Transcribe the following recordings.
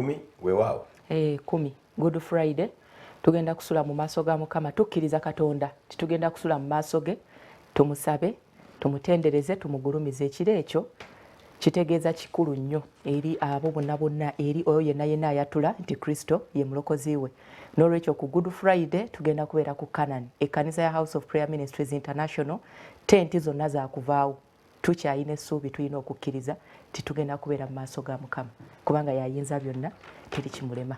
10 weewaawo 10 Good Friday tugenda kusula mu maaso ga Mukama tukkiriza Katonda titugenda kusula mu maaso ge tumusabe tumutendereze tumugulumize ekiro ekyo kitegeeza kikulu nnyo eri abo bonna eri oyo yenna ayatula nti Kristo ye mulokozi we n'olwekyo ku Good Friday tugenda kubeera ku Canaan ekkanisa ya House of Prayer Ministries International tenti zonna zaakuvaawo tukyayina essuubi tulina okukkiriza titugenda kubeera mu maaso ga Mukama kubanga yayinza byonna teri kimulema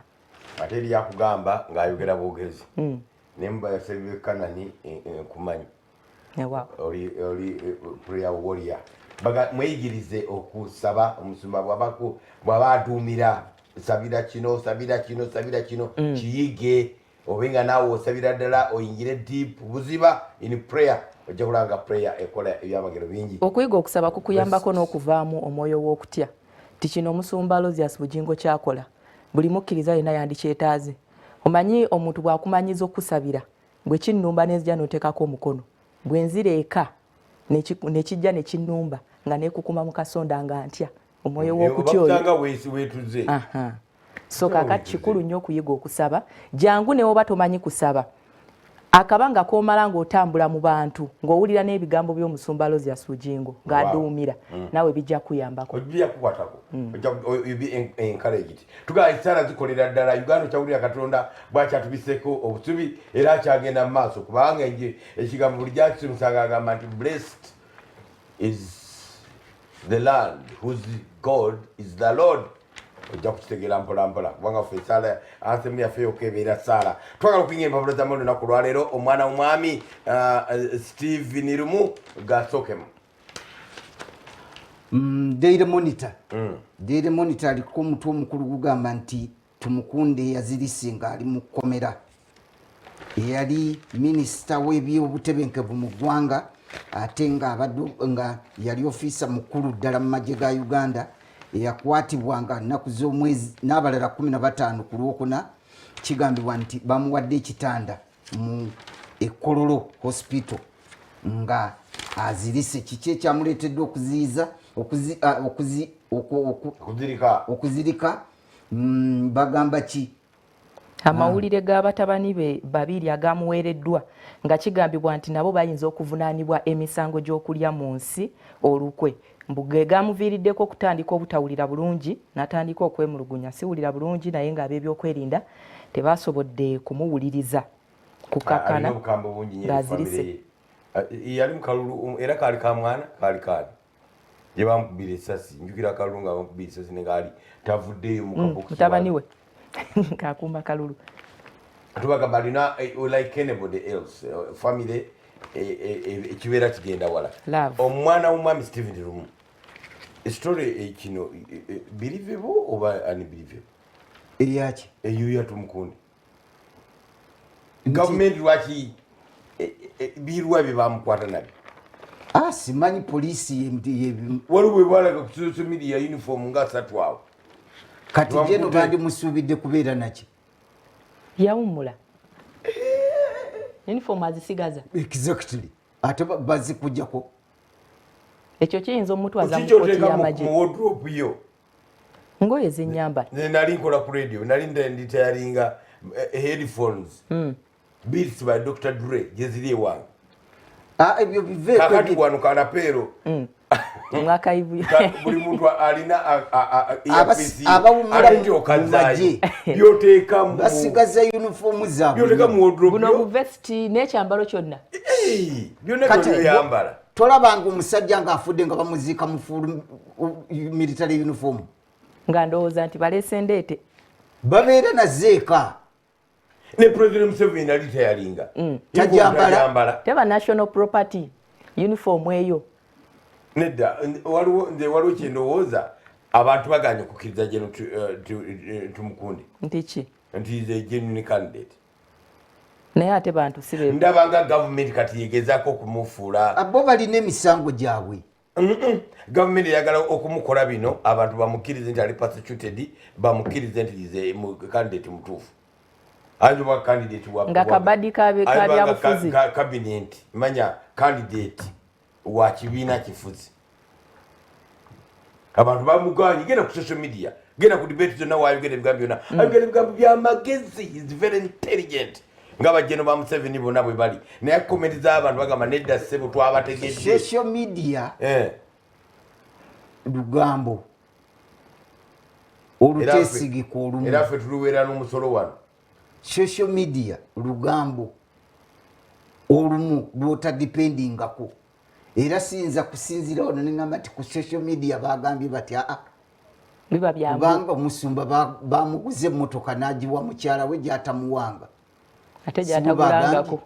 ate eri yakugamba ng'ayogera bwogezi nemba yasebiwe Kanani kumanyi oli prayer warrior baga mweyigirize okusaba omusumba bw'aba aduumira sabira kino kiyige obenga naawe osabira ddala oyingire deep buziba in prayer ojja kulanga prayer ekola ebyamagero bingi okuyiga okusaba kukuyambako n'okuvaamu omwoyo w'okutya tikino omusumba Lozias Bugingo kyakola buli mukkiriza yenna yandikyetaaze omanyi omuntu bw'akumanyiza okusabira bwe kinnumba n'ezija n'oteekako omukono bwe nzira eka nekijja ne kinnumba nga neekukuma mu kasonda nga ntya omwoyo w'okutya oyo so kakati kikulu nnyo okuyiga okusaba jangu ne woba tomanyi kusaba akabanga koomala ng'otambula mu bantu ng'owulira n'ebigambo by'omusumba Lozias Bugingo ng'aduumira nawe bijja kuyambako ojja kukwatako encouraged tugaa ekisaala zikolera ddala Uganda kyawulira Katonda bwakyatubiseeko obusubi era akyagenda mu maaso kubanga ekigambo buli gyakisimusanga agamba nti blessed is the land whose God is the Lord ojja kukitegera mpolampola kubanga ffe esaala ansemu yaffe yokebeera saala twagala okuyinga empapula zamu olunaku lwaleero omwana w'omwami Steve Nirumu gasookemu Daily Monitor aliko omutwe omukulu gugamba nti Tumukunde yazirise ng'ali mu kkomera eyali minisita w'ebyobutebenkevu mu ggwanga ate nga yali ofiisa mukulu ddala mu magye ga Uganda eyakwatibwanga nnaku z'omwezi n'abalala 15 ku Lwokuna kigambibwa nti bamuwadde ekitanda mu Ekololo Hospital nga azirise kiki ekyamuleetedde okuzirika bagamba ki amawulire g'abatabani be babiri agamuweereddwa nga kigambibwa nti nabo bayinza okuvunaanibwa emisango gy'okulya mu nsi olukwe mbuge gamuviiriddeko okutandika obutawulira bulungi n'atandika okwemulugunya siwulira bulungi naye ng'ab'ebyokwerinda tebasobodde kumuwuliriza kukakkana ng'azirise yali mukalulu era kaali ka mwana kaali gye bamukubira essasi njukira akalulu nga bamukubira essasi nengaali tavuddeyo mutabani we kakumba kalulu tubagamba alina like anybody else family ekibeera kigenda wala omwana w'omwami Stephen Nirumu story kino believable oba unbelievable eyaki eyo ya Tumukunde government lwaki birwa bibamukwata nabyo simanyi poliisi waliwo bwalaga ku social media uniform nga 3 awo kati jeno bandi musuubidde kubeera naki yawummula uniform azisigaza exactly ate bazikujjako ekyo kiyinza omutwaza mu kkooti y'amagye mu wardrobe yo ngoye zenyamba nali nkola ku radio nali nditayaringa headphones beats by Dr. Dre jeziri ewange ebyo bive kakati wano kanapeero mwaka ivu buli muntu alina abawumula mu magye byoteeka mu basigaza uniform zaabwe byoteeka mu wardrobe buno bu vest n'ekyambalo kyonna byonna byoyambala tolabanga omusajja ng'afudde nga bamuziika mu full military uniform nga ndowooza nti baleese ndeete babeera nazeeka ne President Museveni ali tayalinga tajambala teba national property uniform eyo nedda waliwo kyendowooza abantu baganye okukkiriza Jeno Tumukunde nti ki nti is a genuine candidate naye ate bantu sibe ndabanga government kati yegezaako okumufuula abo balina emisango gyabwe government eyagala okumukola bino abantu bamukkirize nti ali persecuted bamukkirize nti is a candidate mutuufu anjoba candidate wa nga kabadi kabyabufuzi cabinet manya candidate wa kibiina kifuzi abantu bamuganye genda ku social media genda ku debate zonna waayogera ebigambo byonna ayogera ebigambo byamagezi is very intelligent nga bajjeno ba Museveni bonna bwe bali naye komenti z'abantu bagamba nedda ssebo twabategedde social media lugambo oluteesigika olumu era ffe tuluweera n'omusolo wano social media lugambo olumu lwotadipendingako era siyinza kusinzira wano neŋŋamba nti ku social media bagambye bati biba byamu kubanga omusumba bamuguza emmotoka n'agiwa mukyala we gyatamuwanga ate gyatagulangako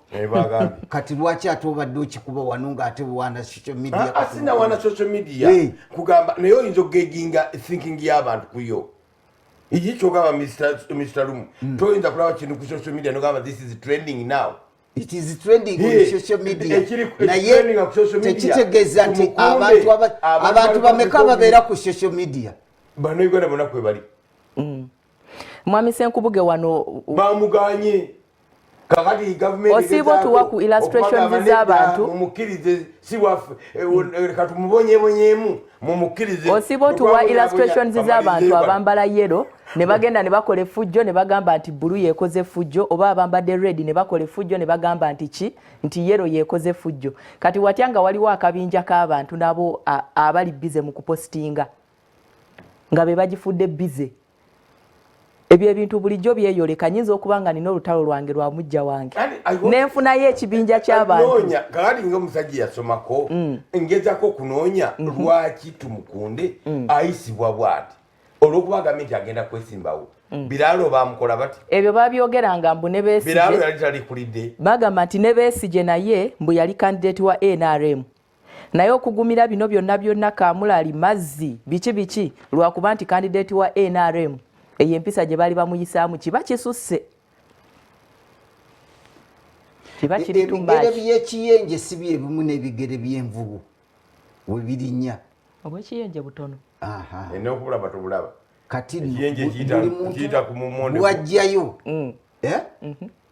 kati lwaki ate obadde okikuba wano ng'ate wana social media asina wana social media kugamba naye oyinza okugeginga thinking y'abantu kuyo iki kyogamba Mr. Lumu toyinza kulaba kintu ku social media nogamba this is trending now. It is trending on social media. Naye tekitegeeza nti abantu bameka babeera ku social media. Bano Uganda bonna kwe bali. Mwami Senkubuge wano bamuganye. Kakati government osibo tuwa ku illustrations z'abantu mumukirize si waffe katumubonyebonyemu mumukirize osibo tuwa illustrations z'abantu abambala yellow ne bagenda ne bakola effujjo ne bagamba nti blue yekoze effujjo oba abambadde red ne bakola effujjo ne bagamba nti ki nti yellow yekoze effujjo kati watyanga waliwo akabinja k'abantu nabo abali bize mu kupostinga nga be bagifudde bize ebyo ebintu bulijjo byeyoleka nyinza okubanga nina olutalo lwange lwa mujja wange nenfunayo ekibinja ky'abantu noonya kakati ng'omusajja yasomako ngezako okunoonya lwaki tumukunde ayisibwa bw'ati olw'okuba agambe nti agenda kwesimbawo biraalo bamukola bati ebyo babyogeranga mbu ne Besigye biraalo yali talikulidde bagamba nti ne Besigye naye mbu yali kandidate wa NRM naye okugumira bino byonna Kaamula ali mazzi biki lwakuba nti kandidate wa NRM eyo empisa gye bali bamuyisaamu kiba kisusse kiba kiri tumbaaki ebigere by'ekiyenje si bye bimu n'ebigere by'envubu we birinnya obw'ekiyenje butono en'okubula batobulaba kati kiyita ku mumonde wajjayo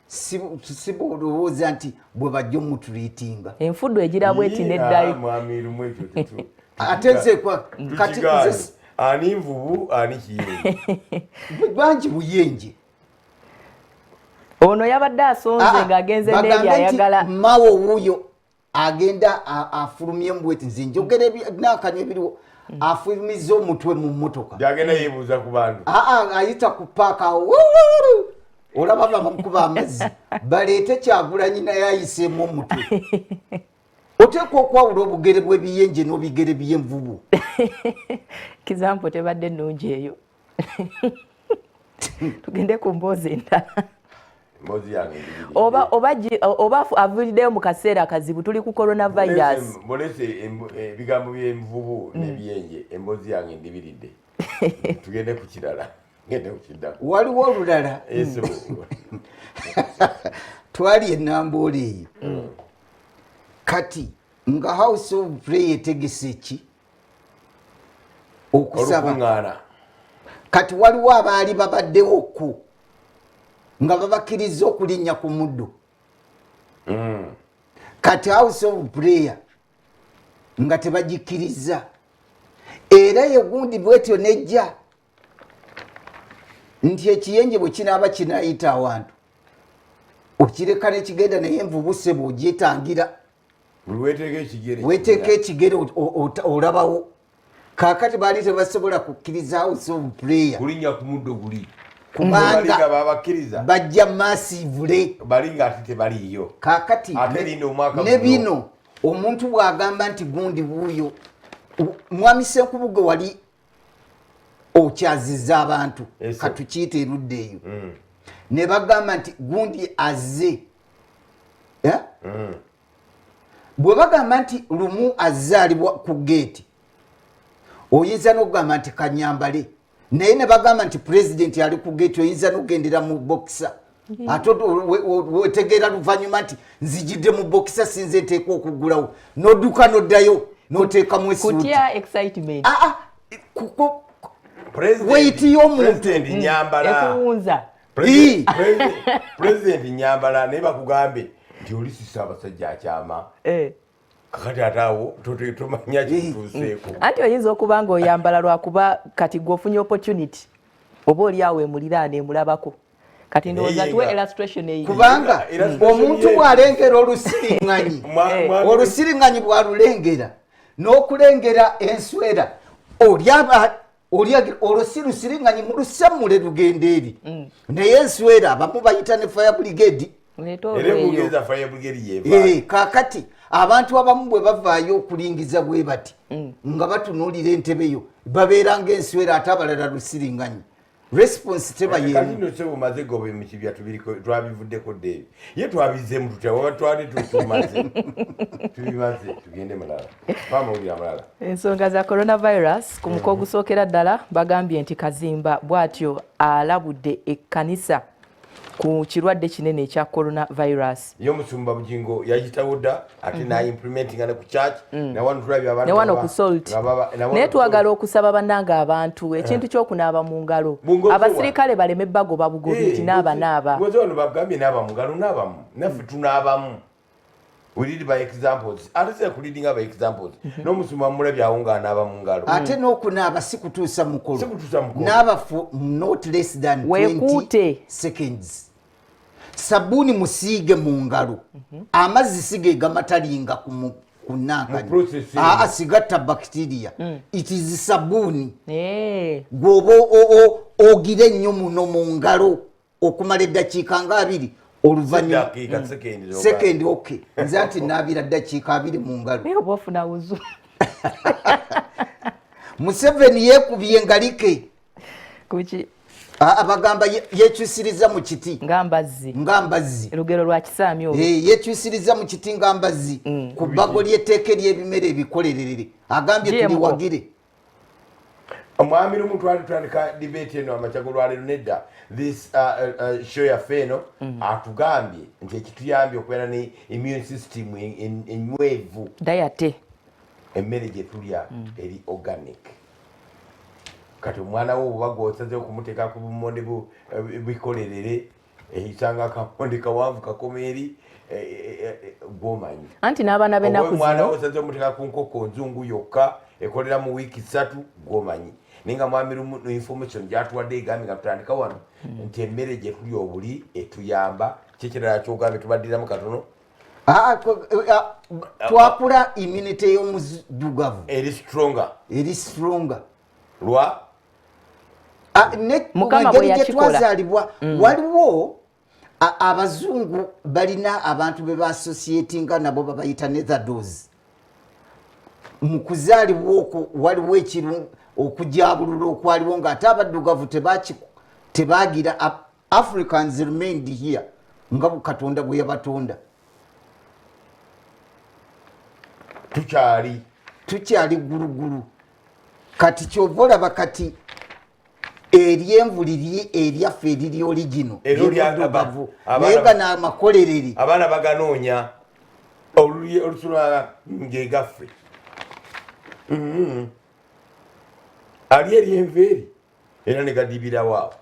si bolowooza nti bwe bajja omuturiitinga enfuddu egira bweti neddayo mwamirumu ekyo ate nze kati ani nvubu ani kiyenje bangi buyenje ono yabadde asonze ng'agenze n'eri ayagala mawo wuuyo agenda afulumye mbweti nze njogera n'akanywa ebiriwo afulumiza omutwe mu mmotoka gyagenda yeebuuza ku bantu ayita ku paaka olaba bamukuba amazzi baleete Kyagulanyi naye ayiseemu omutwe oteekwa okwawula obugere bw'ebiyenje n'obigere by'envubu kizampo tebadde nnungi eyo tugende ku mboozi endala oba aviriddeyo mu kaseera akazibu tuli ku coronavirus molese ebigambo by'envubu n'ebyenje emboozi yange ndibiridde tugende ku kirala waliwo olulala twali enamboola eyo kati nga House of Prayer etegese ki okusaba kati waliwo abaali babaddewo ku nga babakkiriza okulinnya ku muddo kati House of Prayer nga tebagikkiriza era yegundi bwetyo nejja nti ekiyenje bwe kinaaba kinayita awantu okireka nekigenda naye envubu ssebo ogyetangira weteeka ekigere olabawo kakati baali tebasobola kukkiriza House of Prayer kulinnya ku muddo guli kubanga babakkiriza bajja massively balinga ati tebaliiyo kakati ne bino omuntu bw'agamba nti gundi buuyo mwami Senkubuge wali okyazizza abantu katukiyita erudde eyo ne bagamba nti gundi azze bwe bagamba nti lumu azze ali ku geeti oyinza n'okugamba nti kanyambale naye ne bagamba nti pulezidenti ali ku geeti oyinza n'ogendera mu bokisa ate wetegeera luvannyuma nti nzijidde mu bokisa sinze nteekwa okuggulawo n'odduka n'oddayo n'oteekamu kutya excitement weiti y'omuntu ekuwunza pulezidenti nyambala naye bakugambe nti oli Ssaabasajja akyama kakati ate awo tomanya kituuseeko anti oyinza okuba nga oyambala lwakuba kati gweofunye opportunity oba oli awo emuliraane emulabako kati ndowooza tuwe illustration eyi kubanga omuntu bw'alengera olusiringanyi olusiringanyi bw'alulengera n'okulengera enswera olwo si lusiringanyi mulusemule lugenda eri naye enswera abamu bayita ne fire brigade kakati abantu abamu bwe bavaayo okulingiza bwe bati nga batunuulira entebeyo babeera ng'enswera ate abalala lusiringanyi response tebayemumaze gobe mu kibya twabivuddeko deebi ye twabizemu tutya waba twali tumaze tubimaze tugende mulala twamawulira mulala. Ensonga za coronavirus ku muko ogusookera ddala bagambye nti Kazimba bw'atyo alabudde ekkanisa ku kirwadde kinene ekya coronavirus. Yo musumba Bugingo yagitawo dda ate nayimplementinga ne ku church ne wano ku Salt naye twagala okusaba bannanga abantu ekintu ky'okunaaba mu ngalo abasirikale baleme bagoba bugobi nti naaba wano bagambye naaba mu ngalo naabamu naffe tunaabamu. We read by examples. Ate se kuleadinga by examples. N'omusumba mulabyawo ng'anaaba mu ngalo. Ate n'okunaaba si kutuusa mukolo. Naaba for not less than 20 seconds. Sabuni musiige mu ngalo. Amazzi sige gamatalinga kunnankani. Sigatta bacteria. It is sabuni. Gwoba ogire nnyo muno mu ngalo okumala eddakiika nga 2 oluvannyuma sekendi okay nze ati naabira ddakiika 2 mu ngalo naye oba ofuna wuzu. Museveni yeekubye engalike kuki abagamba yekyusiriza mu kiti ngambazzi lugero lwa kisaami olwo yekyusiriza mu kiti ngambazzi ku bbago ly'etteeka ery'ebimera ebikolerere agambye tuli wagire. Omwami lumu twatandika debate eno amachago lwaleero nedda this show yaffe eno atugambye nti ekituyambye okubeera ne immune system enywevu dayate emmere gye tulya eri organic. Kati omwana wo obuba gwosaze okumuteeka ku bumonde bikolerere eyisanga akamonde kawanvu kakomeeri gwomanyi anti n'abaana b'ennaku zino omwana wo osaze omuteeka ku nkoko nzungu yokka ekolera mu wiiki 3 gwomanyi. Ninga mwami lumu information gyatuwadde egambye nga tutandika wano nti emmere gye tuli obuli etuyamba kyekirala kyogambye tubaddiramu katono twakula immunity y'omudugavu eri stronger lwa Mukama bwe yakikola twazaalibwa waliwo abazungu balina abantu be baasociatinga nabo babayita netherdos mu kuzaalibwa okwo waliwo ekirungu okujabulula okwaliwo ng'ate abaddugavu tebagira Africans remained here nga Katonda bwe yabatonda. tukyali gulugulu kati kyova olaba kati eryenvu liri eryaffe eriri origino eryaddugavu naye gano amakolereri abaana baganoonya olusula ngegaffe ali eryenveeri era ne gadibirawo awo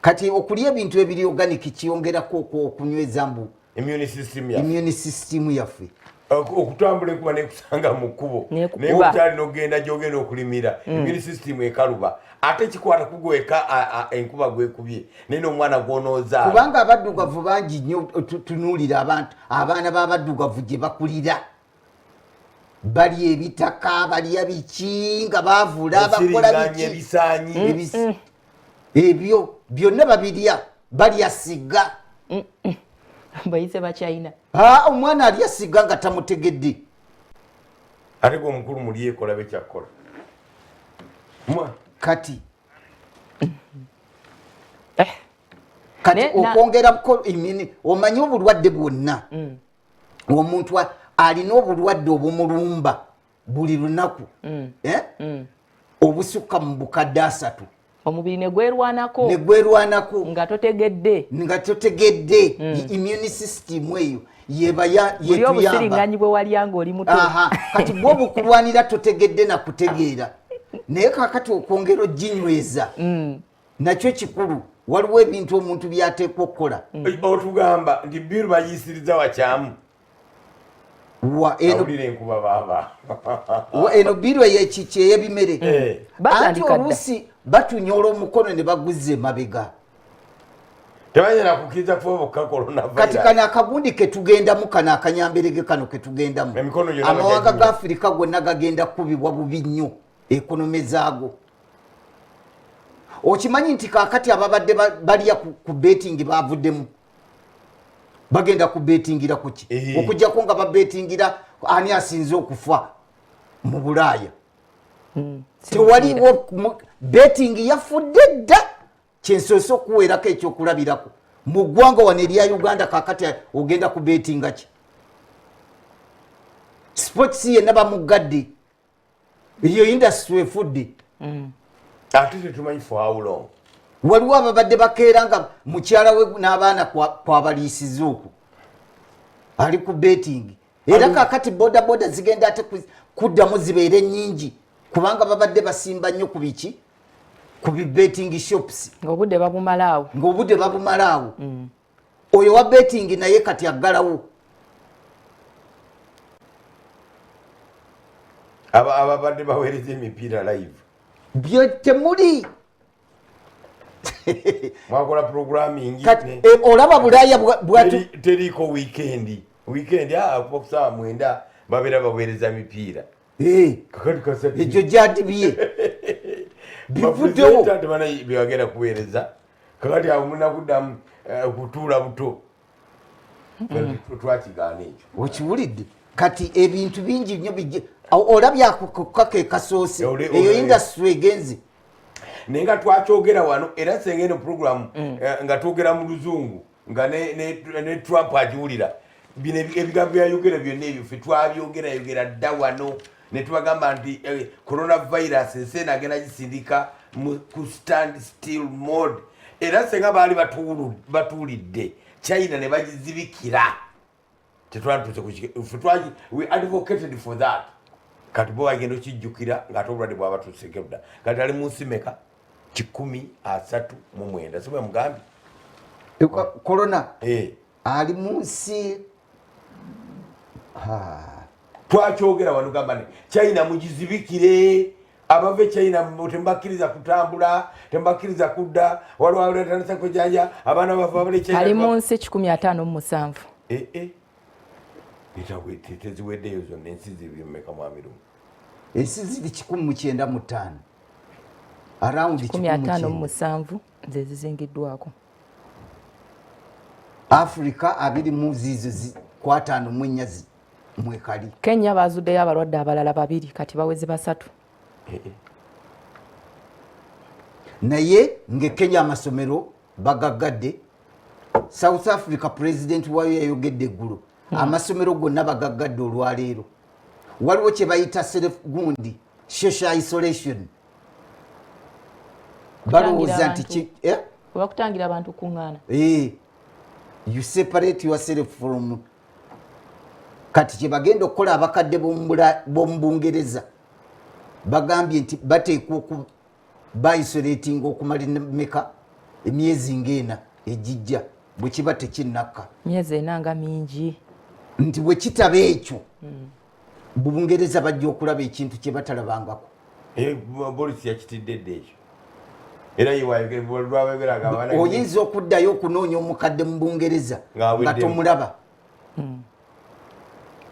kati okulya ebintu ebiri organic kiyongerako okunyweza mbu immune system yaffe okutambula enkuba nekusanga mu kkubo naye okyali n'ogenda gy'ogenda okulimira immune system ekaluba ate kikwata kugweka enkuba gwekubye naye n'omwana gw'onoozaala kubanga abaddugavu bangi nnyo tunuulira abaana b'abaddugavu gye bakulira bali ebitaka balya biki nga baavula bakola biki ebisaanyi ebyo byonna babirya balya siga bayise bakyayina omwana alya siga nga tamutegedde ate gwe omukulu mulyekola bekyakkola kati okwongerako imini omanyi obulwadde bwonna omuntu alina obulwadde obumulumba buli lunaku obusukka mu bukadde 3 omubiri negwerwanako nga totegedde immune system eyo yeba yetuyamba obusiringanyi bwe walyanga oli muto kati bwo bukulwanira totegedde na kutegeera naye kakati okwongera oginyweza nakyo kikulu waliwo ebintu omuntu byateekwa okukola otugamba nti biru bayisiriza wakyamu eno biru eyekiki ey'ebimere anti oluusi batunyola omukono ne baguze mabega tebanyala kukkiriza kuba coronavirus kati kana akagundi ketugendamu kana akanyamberege kano ketugendamu Emikono gyonna amawanga bagagimya. ga Afrika gonna gagenda kubibwa bubi nnyo ekonome zaago okimanyi nti kakati ababadde balya ku betting bavuddemu bagenda ku bettingira kuki okujjako nga babetingira ani asinze okufa mu Bulaaya tewaliwo betting yafudde dda kyensoose okuweerako ekyokulabirako mu ggwanga wano erya Uganda kakati ogenda ku bettinga ki sports yenna bamugadde eyo industry efudde ate tetumanyi for how long waliwo ababadde bakeera nga mukyala we n'abaana kwabaliisiza okwo ali ku betting era kakati bodaboda zigenda ate kuddamu zibeere nnyingi kubanga babadde basimba nnyo ku biki ku betting shops ng'obudde babumalaawo ng'obudde babumalaawo oyo wa betting naye kati aggalawo ababadde baweereza emipiira live bye temuli mwakola programming olaba Bulaaya teriiko weekend okusawa 9 babeera baweereza mipiira kakati kasatu ekyo gyadibye bivuddewo tebanayi byebagenda kuweereza kakati abo munakuddamu kutuula buto twakigaana ekyo okiwulidde kati ebintu bingi nnyo olabye akokake kasoose eyo industry egenze naye nga twakyogera wano era senga eno programu nga twogera mu luzungu nga ne Trump agiwulira bino ebigambo byayogera byonna ebyo ffe twabyogera dda wano ne tubagamba nti coronavirus ensi eno agenda gisindika ku stand still mode era senga baali batuulidde China ne bagizibikira we advocated for that kati bo bagenda okijjukira ng'ate obulwadde bwaba tuseeke budda kati ali mu nsi meka 139 sibe mugambi corona ali mu nsi twakyogera wano gamba ne China mugizibikire abava China tembakkiriza kutambula tembakkiriza kudda waliwo letanisa kujanja abaana bava bali China ali mu nsi 157 teziweddeyo zonna ensi zibimeka mwamirumu ensi ziri 195 around 157 ze zizingiddwako Africa 2 mu zizo 54 mwekali Kenya bazuddeyo abalwadde abalala 2 kati baweze 3 naye nge Kenya amasomero bagaggadde South Africa president wayo yayogedde eggulo amasomero gonna bagaggadde olwaleero waliwo kye bayita self gundi social isolation balowooza nti bakutangira abantu kuŋŋaana you separate yourself from kati kye bagenda okukola abakadde b'omu Bungereza bagambye nti bateekwa baisolating okumala meka emyezi ng'ena ejijja bwe kiba tekinnakka myezi enanga mingi nti bwe kitaba ekyo Bungereza bajja okulaba ekintu kye batalabangako Boris yakitidde dde ekyo era lwabegeraga oyinza okuddayo okunoonya omukadde mu Bungereza nga tomulaba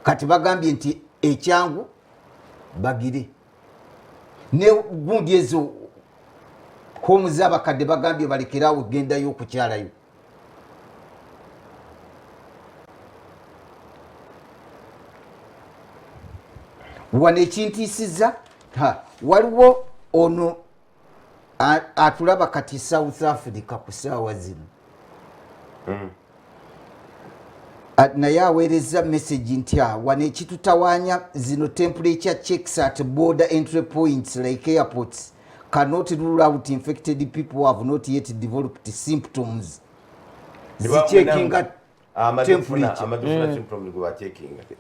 kati bagambye nti ekyangu bagire ne gundi ezo homu z'abakadde bagambye balekerawo gendayo okukyalayo wano ekintiisiza waliwo ono atulaba kati South Africa ku ssaawa zino naye aweereza message nti wano ekitutawaanya zino temperature checks at border entry points like airports cannot rule out infected people who have not yet developed symptoms zicheckinga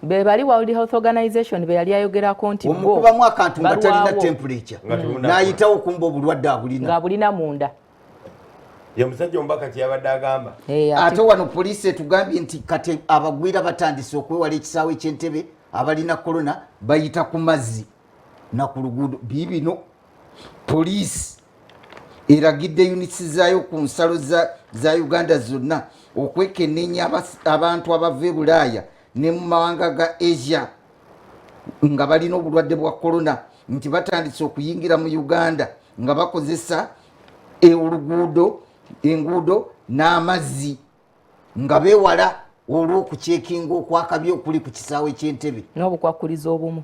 be bali World Health Organization be yali ayogerako nti omukubamu akantu nga talina temperature n'ayitawo kumba obulwadde ng'abulina munda ye musajja omubaka kyeyabadde agamba ate wano poliisi etugambye nti kati abagwira batandise okwewala ekisaawe ky'entebe abalina korona bayita ku mazzi na ku luguudo biibino poliisi eragidde units zaayo ku nsalo za Uganda zonna okwekenneenya abantu abava e Bulaaya ne mu mawanga ga Asia nga balina obulwadde bwa corona nti batandise okuyingira mu Uganda nga bakozesa enguudo n'amazzi nga beewala olw'okucekinga okwakabi okuli ku kisaawe ky'Entebbe n'obukwakuliza obumu.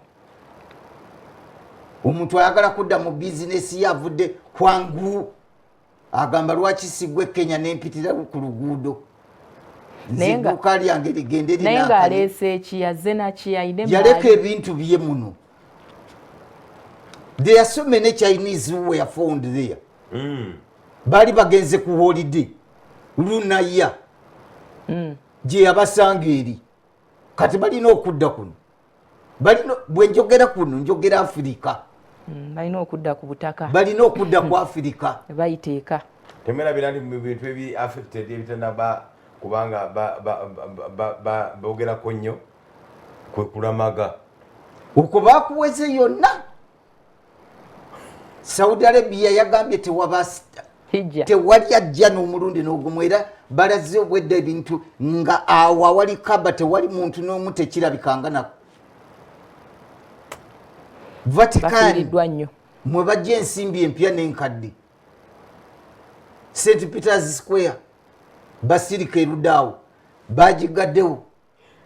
Omuntu ayagala kudda mu bizinesi ye avudde kwangu agamba lwaki sigwe Kenya n'empitira ku luguudo nziduka lyange ligende naye ng'aleese ekiyaze nakiyayine yaleka ebintu bye muno. There are so many Chinese who were found there. Bali bagenze ku holiday lunaya gye yabasanga eri kati balina okudda kuno bwe njogera kuno njogera Afirika balina okudda ku butaka balina okudda ku Afirika bayiteeka temera birandi mu bintu ebi affected ebitanaba kubanga bogerako nnyo kwe kulamaga okwo bakuweze yonna. Saudi Arabia yagambye tewali ajja n'omulundi n'ogumu era balaze obwedda ebintu nga awo awali Kaaba tewali muntu n'omu tekirabikanga nako. Vatican mwe bajja ensimbi empya n'enkadde. St. Peter's Square basirika erudaawo bagigaddewo.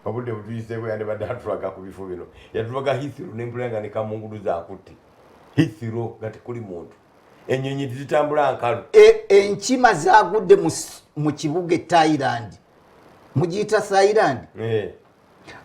Obudde butuyiseeko yandibadde atulaga ku bifo bino yatulaga Heathrow n'empulanga ne kamungulu zaakutte Heathrow nga tekuli muntu ennyonyi zitambula nkalu. Enkima zaagudde mu kibuga Thailand mugiyita Thailand.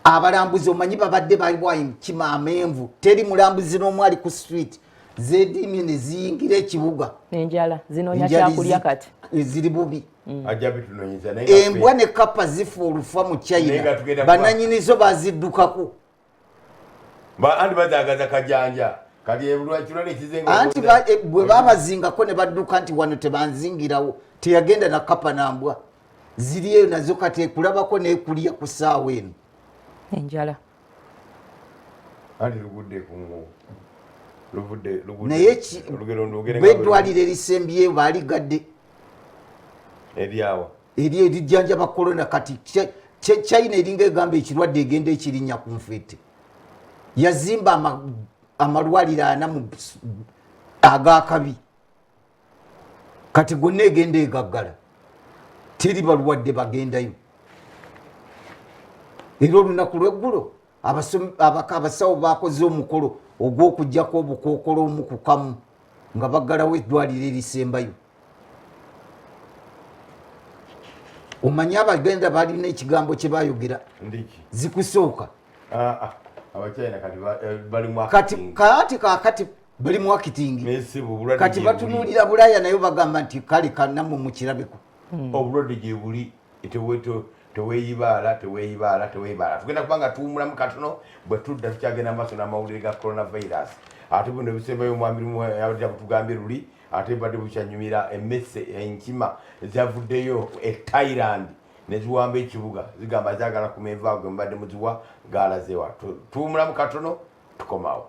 Abalambuzi omanyi babadde baliwa enkima amenvu teri mulambuzi n'omu ali ku street zeedimye ne ziyingira ekibuga enjala zinoonya kyakulya kati ziri bubi. Ajjabi tunoonyeza naye embwa ne kapa zifa olufa mu China bannanyinizo baziddukako andi bazaagaza kajanja kati ebulwakirwa nekizenga anti bwe babazingako ne badduka nti wano tebanzingirawo teyagenda na kapa nambwa ziri eyo nazo kati ekulabako nekulya ku ssaawa eno enjala andi lugudde kumu lugudde naye beddwaliro erisembyeyo baaligadde eryawa eryo erijjanjaba korona kati China eringa egamba ekirwadde egenda ekirinya ku nfeete yazimba amalwaliro 4 agakabi kati gonna egenda egaggala teri balwadde bagendayo. Era olunaku lweggulo abasawo bakoze omukolo ogw'okuggyako obukookolo omu ku kamu nga baggalawo eddwaliro erisembayo. Omanyi abagenda balina ekigambo kye bayogera zikusooka kati bali mu akitingi kati batunuulira Bulaaya nayo bagamba nti kale kannammwe mukirabeko. Obulwadde gye buli teweeyibaala tugenda kubanga tuwumulamu katono bwe tudda tukyagenda maaso n'amawulire ga coronavirus ate buno ebisembayo omwami yabadde butugambye luli ate badde bukyanyumira emmese enkima ezavuddeyo e Thailand neziwamba ekibuga zigamba zaagala kumenvaago mbadde muziwa gaalazeewa tuwumulamu katono tukomawo.